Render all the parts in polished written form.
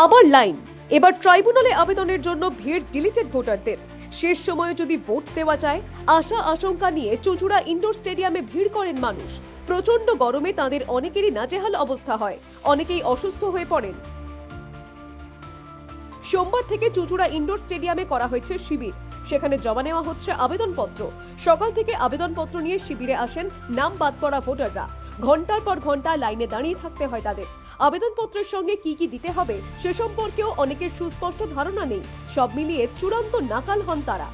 আবার লাইন। এবার ট্রাইব্যুনালে আবেদনের জন্য ভিড় ডিলিটেড ভোটারদের। শেষ সময়ে যদি ভোট দেওয়া যায়, আশা আশঙ্কা নিয়ে চুঁচুড়া ইনডোর স্টেডিয়ামে ভিড় করেন মানুষ। প্রচন্ড গরমে তাদের অনেকেরই নাজেহাল অবস্থা হয়, অনেকেই অসুস্থ হয়ে পড়েন। সোমবার থেকে চুঁচুড়া ইনডোর স্টেডিয়ামে করা হয়েছে শিবির। সেখানে জমা নেওয়া হচ্ছে আবেদনপত্র। সকাল থেকে আবেদনপত্র নিয়ে শিবিরে আসেন নাম বাদ পড়া ভোটাররা। ঘন্টার পর ঘন্টা লাইনে দাঁড়িয়ে থাকতে হয় তাদের। আবেদনপত্রের সঙ্গে কি কি দিতে হবে সে সম্পর্কেও অনেকের সুস্পষ্ট ধারণা নেই। সব মিলিয়ে চূড়ান্ত নাকাল হন তারা।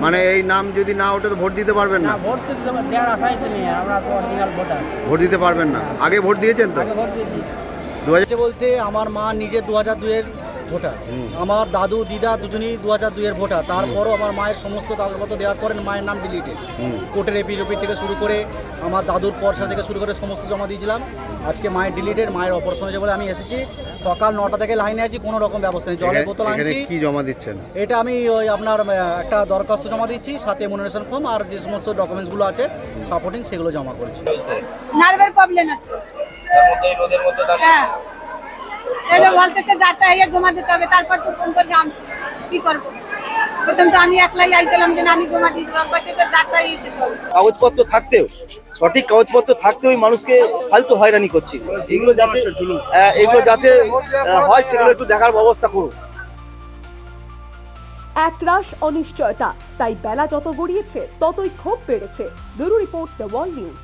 মানে এই নাম যদি না ওঠে তো ভোট দিতে পারবেন না? ভোট দিতে পারবেন না। আগে ভোট দিয়েছেন তো? বলতে আমার মা নিজে 2002-এর ভোটার, আমার দাদু দিদা দুজনই 2002-এর ভোটার। তারপরও আমার মায়ের সমস্ত কাগজপত্র দেওয়ার পরে মায়ের নাম ডিলিটেড। কোর্টের এপিড থেকে শুরু করে আমার দাদুর পয়সা থেকে শুরু করে সমস্ত জমা দিয়েছিলাম। আজকে মায়ের ডিলিটেড, মায়ের অপারেশন হয়েছে বলে আমি এসেছি। সকাল 9টা থেকে লাইনে আছি, কোনো রকম ব্যবস্থা নেই। জলের বোতল আনছি। কি জমা দিচ্ছেন? এটা আমি ওই আপনার একটা দরখাস্ত জমা দিচ্ছি, সাথে এমুনারেশন ফর্ম আর যে সমস্ত ডকুমেন্টসগুলো আছে সাপোর্টিং সেগুলো জমা করেছি। নার্ভের প্রবলেম আছে। হ্যাঁ, এই যে বলতেছে যারটা এর জমা দিতে হবে, তারপর তো ফোন করে আনছি, কি করব? প্রথম তো আমি একলাই আইছিলাম যে আমি জমা দিয়ে দিলাম, বলতেছে যারটা এই দিতে হবে। কাগজপত্র থাকতেও, সঠিক কাগজপত্র থাকতেও মানুষকে ফালতু হয়রানি করছে। এগুলো যাতে হয় সেগুলো একটু দেখার ব্যবস্থা করুন। একরাশ অনিশ্চয়তা, তাই বেলা যত গড়িয়েছে ততই ক্ষোভ বেড়েছে। Bureau report, the world news.